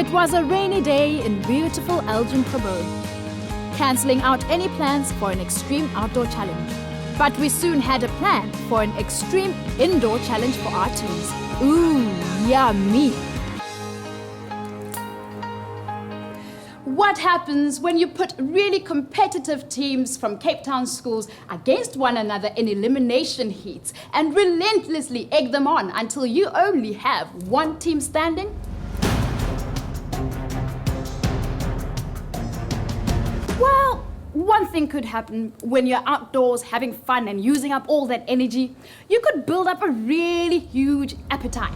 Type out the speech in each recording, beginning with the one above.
It was a rainy day in beautiful Elgin Cabo, cancelling out any plans for an extreme outdoor challenge. But we soon had a plan for an extreme indoor challenge for our teams. Ooh, yummy! What happens when you put really competitive teams from Cape Town schools against one another in elimination heats and relentlessly egg them on until you only have one team standing? Well, one thing could happen when you're outdoors having fun and using up all that energy. You could build up a really huge appetite.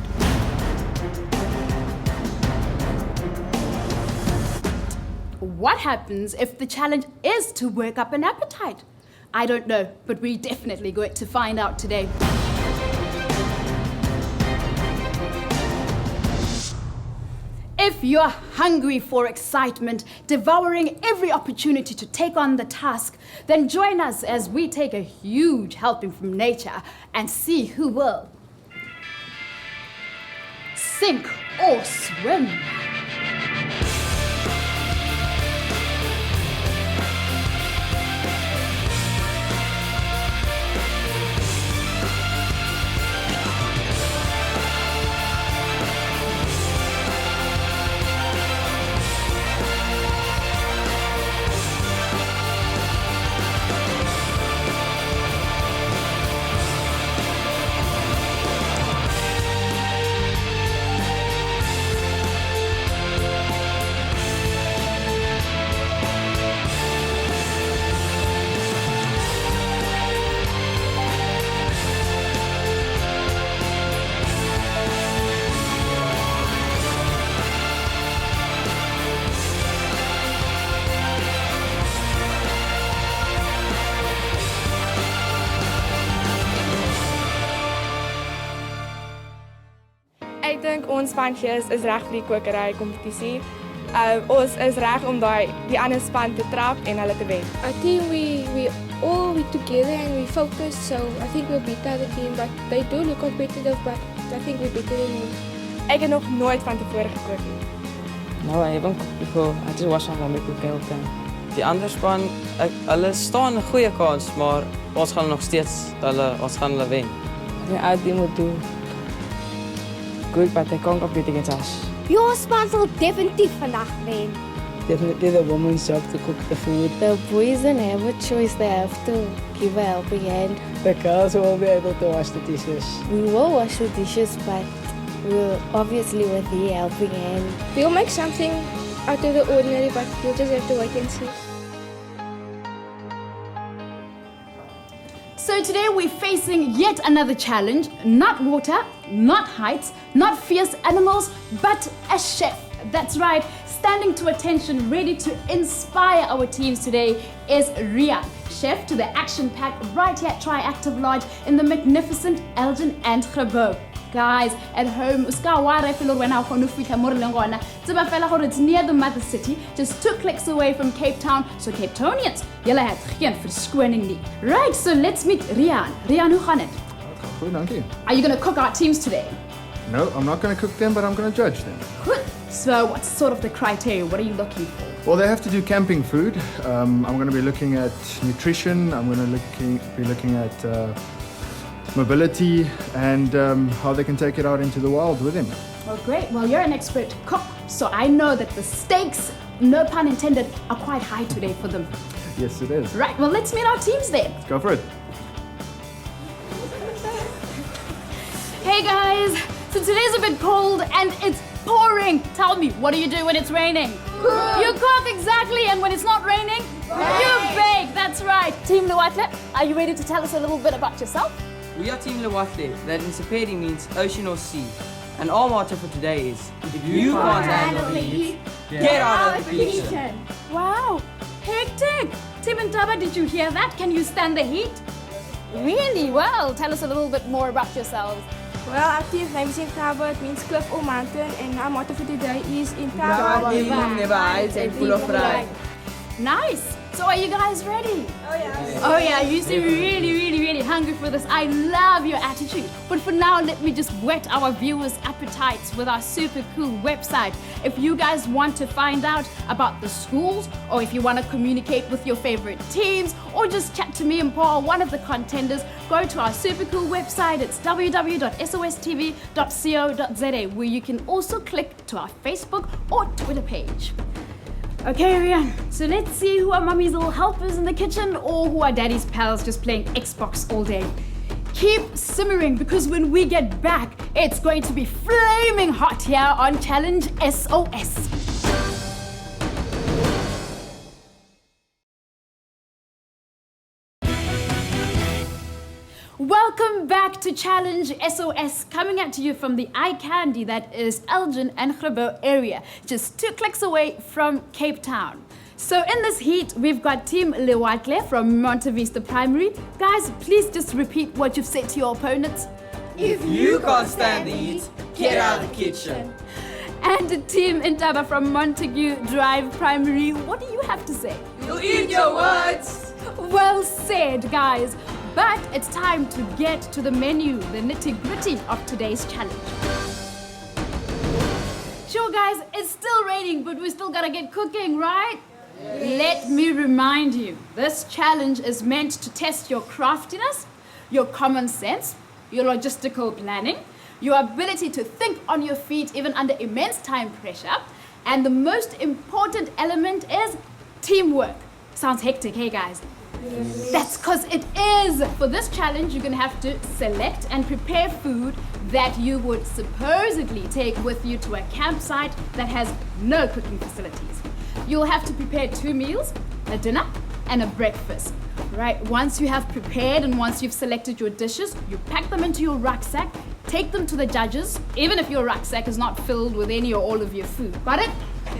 What happens if the challenge is to work up an appetite? I don't know, but we're definitely going to find out today. If you're hungry for excitement, devouring every opportunity to take on the task, then join us as we take a huge helping from nature and see who will sink or swim. Ek dink ons spanjie is reg vir die kokery kompetisie. Ons is reg om die ander span te trap en hulle te wen. I think we all together and we focus, so I think we'll beat the other team, but they do look competitive, but I think we're better than them. Ek het nog nooit van tevore gekook nie. No, I haven't cooked before. I just watch my mommy cook all the time. Die ander span, hulle staan 'n goeie kans, maar ons gaan nog steeds ons gaan hulle wen. I think our team will do good, but they can't compete against us. Your span will definitely vandag wen. Definitely the woman's job to cook the food. The boys don't have a choice, they have to give a helping hand. The girls will be able to wash the dishes. We will wash the dishes, but we'll obviously with the helping hand. We'll make something out of the ordinary, but you'll just have to wait and see. So today we're facing yet another challenge, not water, not heights, not fierce animals, but a chef. That's right, standing to attention, ready to inspire our teams today is Rian, chef to the action-packed right here at Triactive Lodge in the magnificent Elgin and Grabo. Guys, at home, it's near the mother city, just 2 clicks away from Cape Town. So Cape Townians, julle het geen verskoning nie. Right, so let's meet Rian. Rian, hoe gaan het? Goed, dankie. Are you going to cook our teams today? No, I'm not going to cook them, but I'm going to judge them. Good. So what's sort of the criteria? What are you looking for? Well, they have to do camping food. I'm going to be looking at nutrition. I'm going to be looking at mobility and how they can take it out into the wild with him. Well, great. Well, you're an expert cook, so I know that the stakes, no pun intended, are quite high today for them. Yes, it is. Right, well, let's meet our teams then. Let's go for it. Hey guys, so today's a bit cold and it's pouring. Tell me, what do you do when it's raining? Cook. You cook, exactly, and when it's not raining? You bake, that's right. Team Luatle, are you ready to tell us a little bit about yourself? We are Team Lewatle, that in Sepedi means ocean or sea. And our motto for today is, if you can't handle the heat, get out of the kitchen. Wow, hectic. Tim and Taba, did you hear that? Can you stand the heat? Really? Well, tell us a little bit more about yourselves. Well, our team's name is in Taba, it means cliff or mountain, and our motto for today is in Taba, never heights and full of pride. Nice. So are you guys ready? Oh yeah, you seem really hungry for this. I love your attitude. But for now, let me just whet our viewers' appetites with our super cool website. If you guys want to find out about the schools, or if you want to communicate with your favorite teams, or just chat to me and Paul, one of the contenders, go to our super cool website. It's www.sostv.co.za, where you can also click to our Facebook or Twitter page. Okay, Rian, so let's see who are mummy's little helpers in the kitchen or who are daddy's pals just playing Xbox all day. Keep simmering, because when we get back, it's going to be flaming hot here on Challenge SOS. Welcome back to Challenge SOS, coming at you from the eye candy that is Elgin and Grabo area, just 2 clicks away from Cape Town. So in this heat, we've got Team Lewatle from Monte Vista Primary. Guys, please just repeat what you've said to your opponents. If you can't stand the heat, get out of the kitchen. And Team Intaba from Montague Drive Primary, what do you have to say? You'll eat your words. Well said, guys. But it's time to get to the menu, the nitty-gritty of today's challenge. Sure, guys, it's still raining, but we still gotta get cooking, right? Yes. Let me remind you, this challenge is meant to test your craftiness, your common sense, your logistical planning, your ability to think on your feet even under immense time pressure, and the most important element is teamwork. Sounds hectic, hey guys? Yes. That's because it is. For this challenge, you're going to have to select and prepare food that you would supposedly take with you to a campsite that has no cooking facilities. You'll have to prepare 2 meals, a dinner and a breakfast. Right, once you have prepared and once you've selected your dishes, you pack them into your rucksack, take them to the judges, even if your rucksack is not filled with any or all of your food. Got it?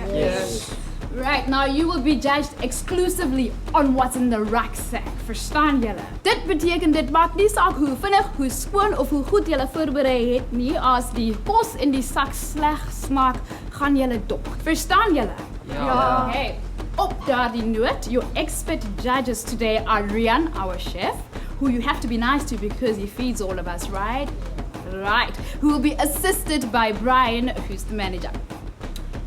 Yes. Right, now you will be judged exclusively on what's in the rucksack. Verstaan julle? Dit beteken dit maak nie saak hoe vinnig, hoe skoon of hoe goed julle voorberei het nie, as die kos in die sak sleg smaak, gaan julle dop. Verstaan julle? Ja. Okay. Op daardie noot, your expert judges today are Rian, our chef, who you have to be nice to because he feeds all of us, right? Right. Who will be assisted by Brian, who's the manager.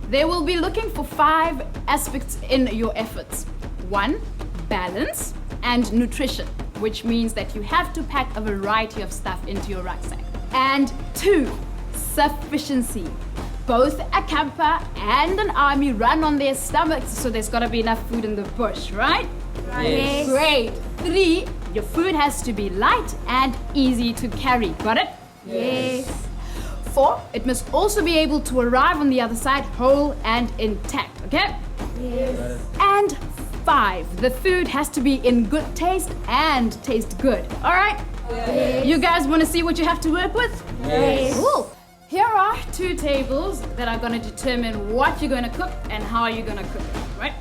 They will be looking for 5 aspects in your efforts. 1, balance and nutrition, which means that you have to pack a variety of stuff into your rucksack. And 2, sufficiency. Both a camper and an army run on their stomachs, so there's got to be enough food in the bush, right? Yes. Great. 3, your food has to be light and easy to carry. Got it? Yes. 4, it must also be able to arrive on the other side whole and intact, okay? Yes. And 5, the food has to be in good taste and taste good, all right? Yes. You guys want to see what you have to work with? Yes. Cool. Here are 2 tables that are going to determine what you're going to cook and how you're going to cook it, right?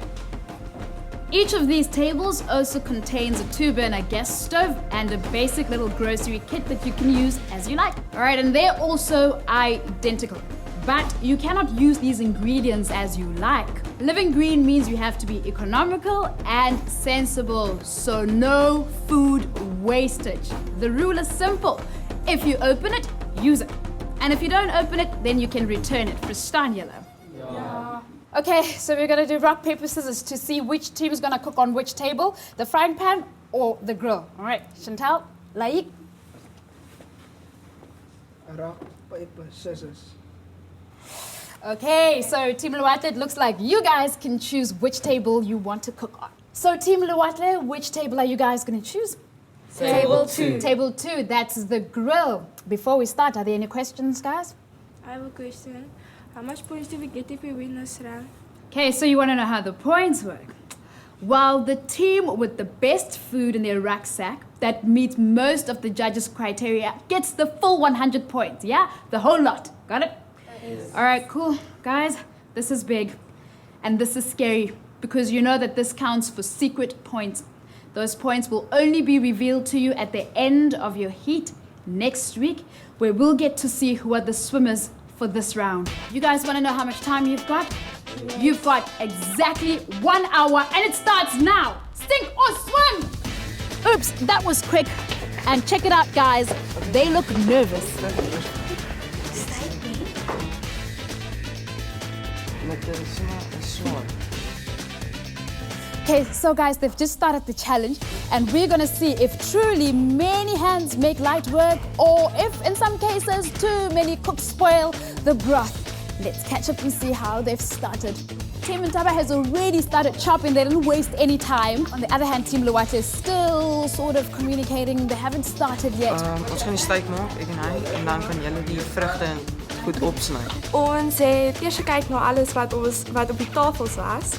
Each of these tables also contains a 2-burner gas stove and a basic little grocery kit that you can use as you like. All right, and they're also identical, but you cannot use these ingredients as you like. Living green means you have to be economical and sensible, so no food wastage. The rule is simple. If you open it, use it. And if you don't open it, then you can return it. Verstaan julle? Ja. Okay, so we're going to do rock, paper, scissors to see which team is going to cook on which table, the frying pan or the grill. All right, Chantal, Laik. Rock, paper, scissors. Okay, so Team Lewatle, it looks like you guys can choose which table you want to cook on. So Team Lewatle, which table are you guys going to choose? Table 2. Table 2, that's the grill. Before we start, are there any questions, guys? I have a question. How much points do we get if we win this round? Okay, so you want to know how the points work. Well, the team with the best food in their rucksack that meets most of the judges' criteria gets the full 100 points, yeah? The whole lot. Got it? Yes. All right, cool. Guys, this is big. And this is scary because you know that this counts for secret points. Those points will only be revealed to you at the end of your heat next week, where we'll get to see who are the swimmers for this round. You guys want to know how much time you've got? You've got exactly 1 hour and it starts now. Sink or swim! Oops, that was quick. And check it out, guys. They look nervous. Met een zwaard. Okay, so guys, they've just started the challenge and we're gonna see if truly many hands make light work or if in some cases too many cooks spoil the broth. Let's catch up and see how they've started. Team Ntaba has already started chopping, they didn't waste any time. On the other hand, Team Luwate is still sort of communicating, they haven't started yet. Ons gaan die steak maak, ek en hy, en dan kan julle die vrugte goed opsny. Ons het eers gekyk na alles wat op die tafels was.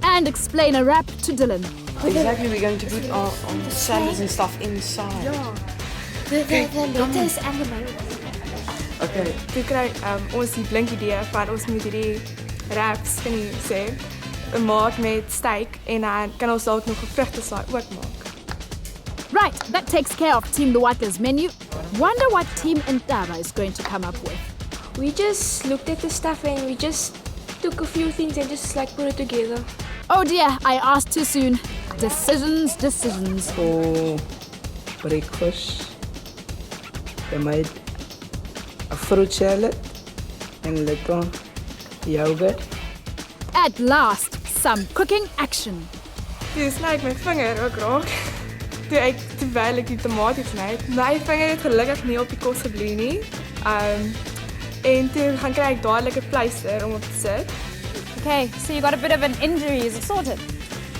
And explain a wrap to Dylan. Exactly, we're going to put all the salads and stuff inside. The lettuce and the mayonnaise. Okay. Toe kry ons die blink idee van ons moet hierdie wraps, kan jy sê, maak met steak en dan kan ons dalk nog 'n vrugteslaai ook maak. Right, that takes care of Team Luwate's menu. Wonder what Team Ntaba is going to come up with. We just looked at the stuff and we just took a few things and just like put it together. Oh dear, I asked too soon. Decisions. For breakfast, they made a fruit salad and a little yogurt. At last, some cooking action. Toe sny ek my vinger ook raak. Terwyl ek die tomaties sny. My vinger het gelukkig nie op die kos gebly nie. En toe gaan kry ek dadelik 'n pleister om op te sit. Okay, so you got a bit of an injury, is it sorted?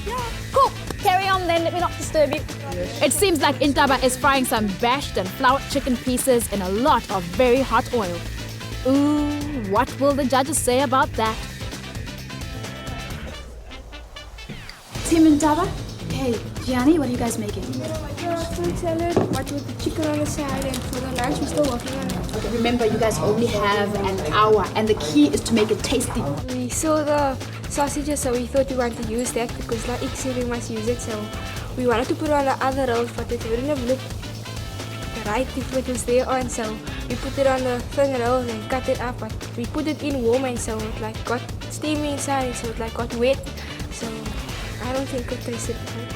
Yeah. Cool, carry on then, let me not disturb you. It seems like Ntaba is frying some bashed and floured chicken pieces in a lot of very hot oil. Ooh, what will the judges say about that? Team Ntaba? Hey, Gianni, what are you guys making? Fruit salad, what with the chicken on the side, and for the lunch we're still working on it. Remember, you guys only have an hour and the key is to make it tasty. We saw the sausages, so we thought we wanted to use that because like X said we must use it, so we wanted to put on the other rolls, but it wouldn't have looked right if it was there on, so we put it on the thin rolls and cut it up, but we put it in warm and so it like got steamy inside, so it like got wet, so I don't think it tasted good.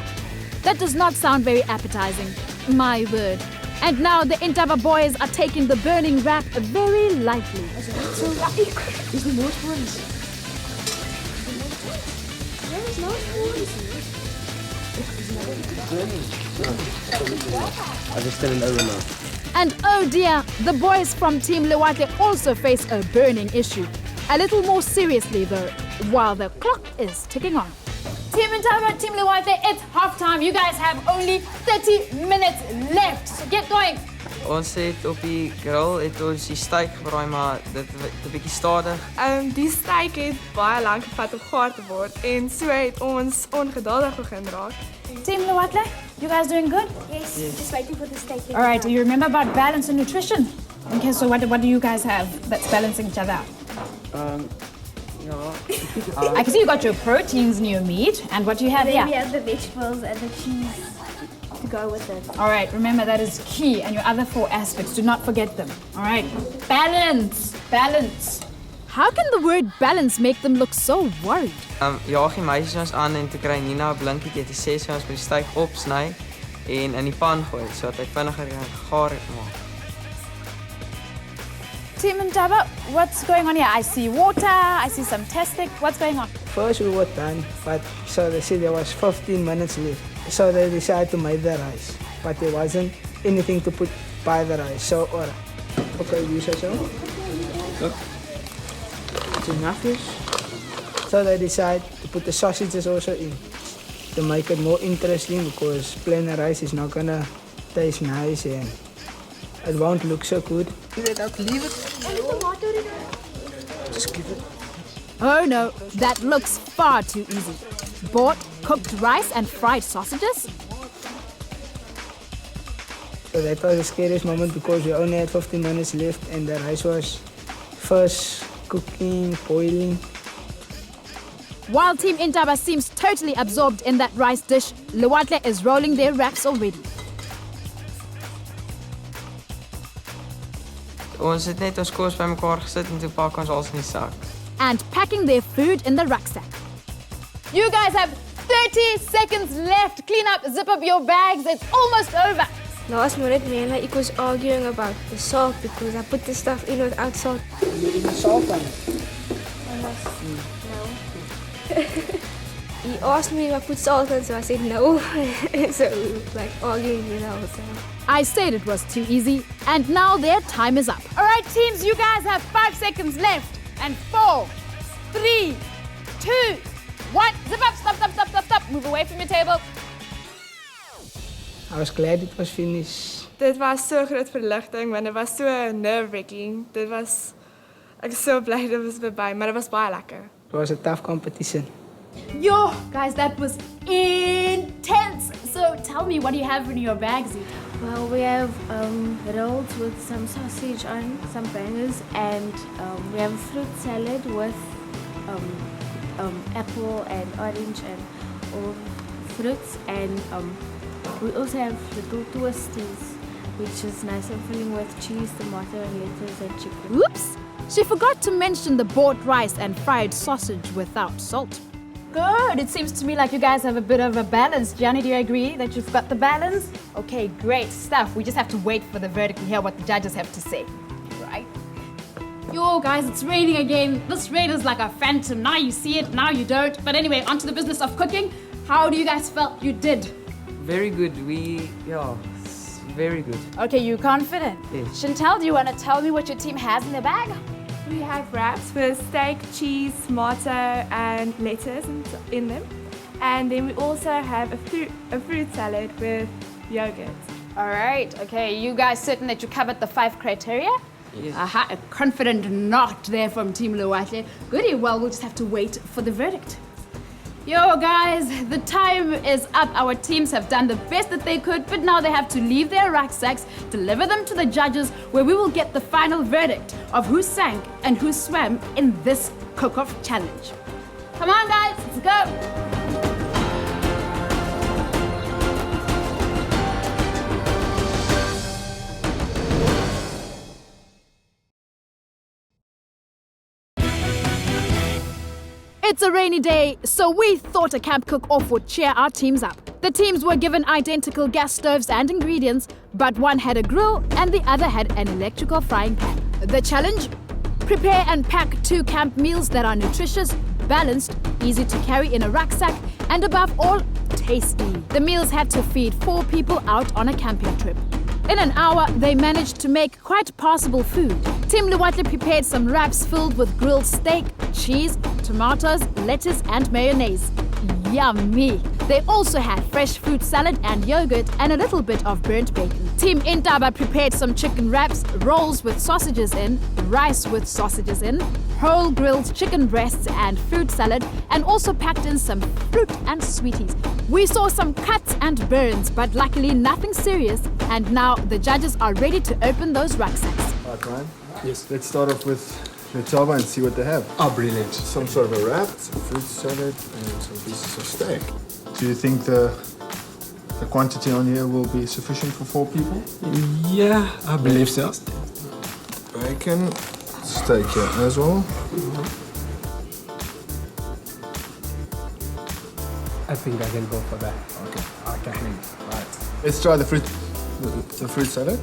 That does not sound very appetizing. My word. And now the Ntaba boys are taking the burning wrap very lightly. So like, is the most ones? There is no I just didn't know now. And oh dear, the boys from Team Luwate also face a burning issue. A little more seriously though, while the clock is ticking on. Team Ntaba, Team Luwate, it's half time. You guys have only 30 minutes left. So get going. Ons het op die grill het ons die steak gebraai, maar dit 'n bietjie stadig. Die steak het baie lank gevat om gaar te word en so het ons ongeduldig begin raak. Team Luwate, you guys doing good? yes, just waiting for the steak. All right, do you remember about balance and nutrition? Okay, so what do you guys have that's balancing each other out? I can see you got your proteins in your meat, and what do you have Then we here? have the vegetables and the cheese to go with it. All right, remember that is key, and your other 4 aspects, do not forget them. All right, balance. How can the word balance make them look so worried? Jaag die meisies ons aan en toe kry Nina 'n blinkietjie te sê sy ons by die steak opsny en in die pan gooi sodat hy vinniger kan gaar maak. Team Ntaba, what's going on here? I see water, I see some testing. What's going on? First we were done, but so they said there was 15 minutes left. So they decided to make the rice, but there wasn't anything to put by the rice. So, okay, you say so? It's enough fish. So they decided to put the sausages also in to make it more interesting because plain rice is not gonna taste nice and it won't look so good. Leave it. Just give it. Oh no, that looks far too easy. Bought, cooked rice and fried sausages? So that was the scariest moment because we only had 15 minutes left and the rice was first cooking, boiling. While Team Ntaba seems totally absorbed in that rice dish, Luwate is rolling their wraps already. Ons het net ons kos bymekaar gesit en toe pak ons alles in die sak. and packing their food in the rucksack. You guys have 30 seconds left. Clean up, zip up your bags. It's almost over. Last minute, me and like, was arguing about the salt because I put the stuff in without salt. You even salt on it. No. He asked me if I put salt on, so I said no. So we were like arguing the whole time. I said it was too easy, and now their time is up. All right, teams, you guys have 5 seconds left. And 4, 3, 2, 1. Zip up, stop. Move away from your table. I was glad it was finished. Dit was so groot verligting, want dit was so nerve-wracking. Ek is so bly dit was verby, maar dit was baie lekker. It was a tough competition. Yo, guys, that was intense. So tell me, what do you have in your bags? Well, we have rolls with some sausage on, some bangers, and we have a fruit salad with apple and orange and all fruits, and we also have little twisties, which is nice and filling with cheese, tomato, and lettuce and chicken. Oops! She forgot to mention the boiled rice and fried sausage without salt. Good. It seems to me like you guys have a bit of a balance. Gianni, do you agree that you've got the balance? Okay, great stuff. We just have to wait for the verdict to hear what the judges have to say. Right? Yo, guys, it's raining again. This rain is like a phantom. Now you see it, now you don't. But anyway, on to the business of cooking. How do you guys felt you did? Very good. It's very good. Okay, you confident? Yes. Chantal, do you want to tell me what your team has in their bag? We have wraps with steak, cheese, tomato, and lettuce in them. And then we also have a fruit salad with yogurt. All right, okay. You guys certain that you covered the 5 criteria? Yes. Aha, a confident nod there from Team Luwate. Goody, well, we'll just have to wait for the verdict. Yo, guys, the time is up. Our teams have done the best that they could, but now they have to leave their rucksacks, deliver them to the judges, where we will get the final verdict of who sank and who swam in this cook-off challenge. Come on, guys, let's go. It's a rainy day, so we thought a camp cook-off would cheer our teams up. The teams were given identical gas stoves and ingredients, but one had a grill and the other had an electrical frying pan. The challenge? Prepare and pack 2 camp meals that are nutritious, balanced, easy to carry in a rucksack, and above all, tasty. The meals had to feed 4 people out on a camping trip. In an hour, they managed to make quite passable food. Team Luwate prepared some wraps filled with grilled steak, cheese, tomatoes, lettuce, and mayonnaise. Yummy! They also had fresh fruit salad and yogurt and a little bit of burnt bacon. Team Intaba prepared some chicken wraps, rolls with sausages in, rice with sausages in, whole grilled chicken breasts and fruit salad, and also packed in some fruit and sweeties. We saw some cuts and burns, but luckily nothing serious, and now the judges are ready to open those rucksacks. All right, Ryan. Yes. Let's start off with the taba and see what they have. Oh, brilliant. Some sort of a wrap, some fruit salad, and some pieces of steak. Do you think the quantity on here will be sufficient for 4 people? Yeah, I believe so. Bacon, steak here as well. I think I can go for that. Okay. Right. Let's try the fruit salad.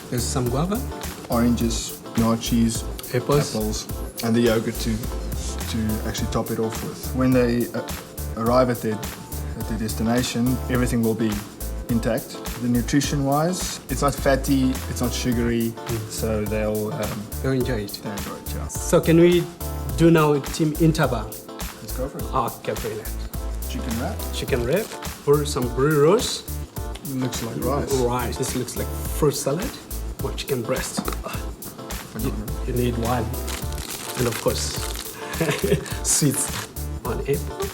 There's some guava, Oranges, yard cheese, apples. and the yogurt to actually top it off with. When they arrive at their destination, everything will be intact. The nutrition-wise, it's not fatty, it's not sugary, so they'll enjoy it. They enjoy it, yeah. So can we do now Team Intaba? Let's go for it. Okay, brilliant. Chicken wrap. Chicken wrap or some burritos. Looks like rice. Rice. This looks like fruit salad or chicken breast. You need one. And of course, sweets. 1 apple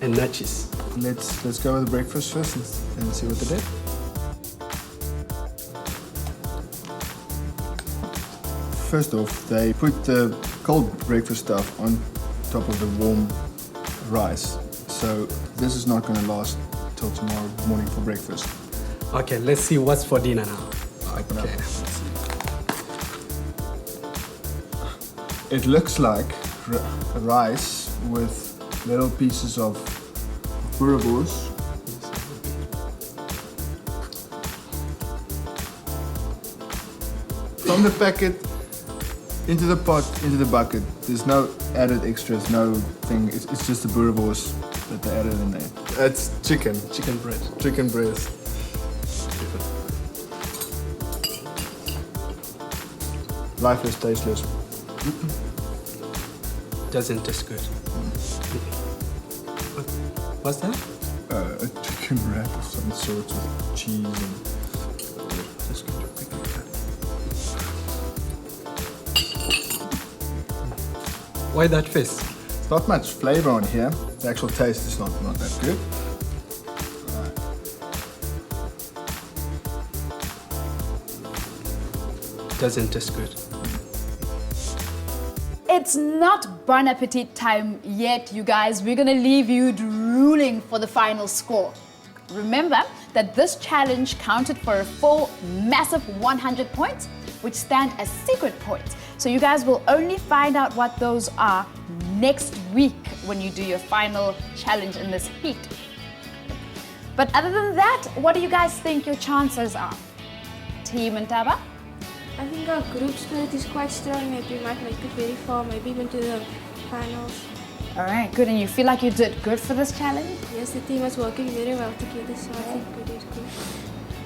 and nachos. Let's go with the breakfast first and see what they did. First off, they put the cold breakfast stuff on top of the warm rice. So this is not going to last till tomorrow morning for breakfast. Okay, let's see what's for dinner now. Open up. Okay. Let's see. It looks like rice with little pieces of boerewors. From the packet into the pot, into the bucket. There's no added extras, no thing. It's just the boerewors that they added in there. It's chicken. Chicken breast. Chicken breast. Life is tasteless. Doesn't taste good. What's that? A chicken wrap of some sort with cheese and... Just going to quickly cut. Why that face? It's not much flavor on here. The actual taste is not that good. Doesn't taste good. It's not Bon Appetit time yet, you guys. We're gonna leave you drooling for the final score. Remember that this challenge counted for a full, massive 100 points, which stand as secret points. So you guys will only find out what those are next week when you do your final challenge in this heat. But other than that, what do you guys think your chances are? Team Ntaba? I think our group spirit is quite strong. Maybe we might make it very far, maybe even to the finals. All right, good. And you feel like you did good for this challenge? Yes, the team was working very well together, so I think it is good.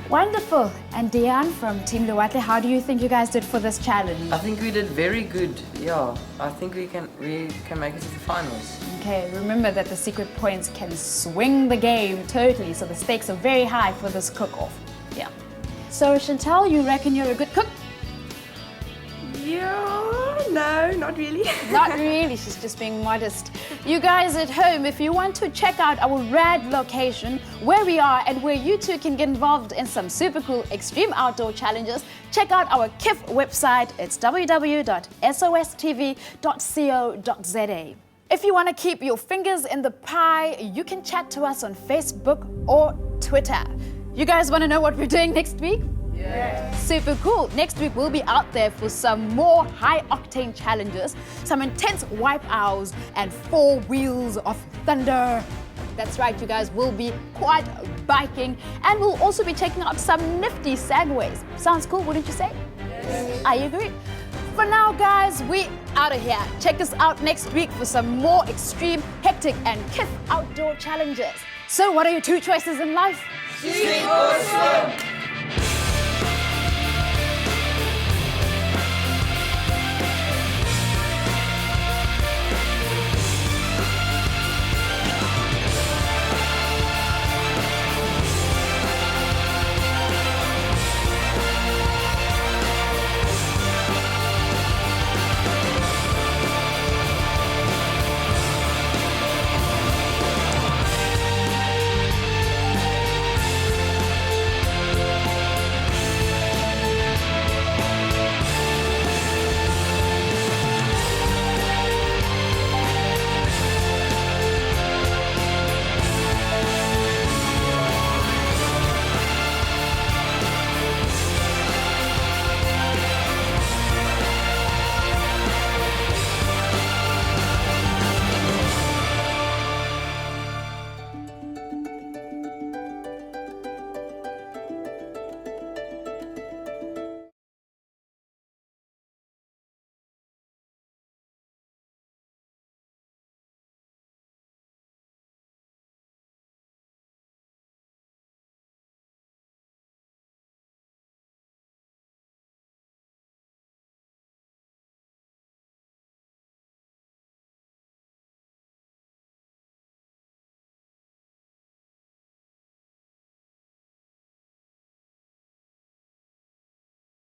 Wonderful. And Diane from Team Luwatle, how do you think you guys did for this challenge? I think we did very good. Yeah, I think we can make it to the finals. Okay, remember that the secret points can swing the game totally, so the stakes are very high for this cook-off. Yeah. So Chantal, you reckon you're a good cook? Yeah, no, not really. Not really, she's just being modest. You guys at home, if you want to check out our rad location, where we are and where you too can get involved in some super cool extreme outdoor challenges, check out our KIF website. It's www.sostv.co.za. If you want to keep your fingers in the pie, you can chat to us on Facebook or Twitter. You guys want to know what we're doing next week? Yeah. Super cool. Next week we'll be out there for some more high-octane challenges, some intense wipe-outs, and 4 wheels of thunder. That's right, you guys, we'll be quite biking, and we'll also be checking out some nifty segways. Sounds cool, wouldn't you say? Yes. I agree. For now, guys, we out of here. Check us out next week for some more extreme, hectic, and KIF outdoor challenges. So what are your 2 choices in life? Sink or swim.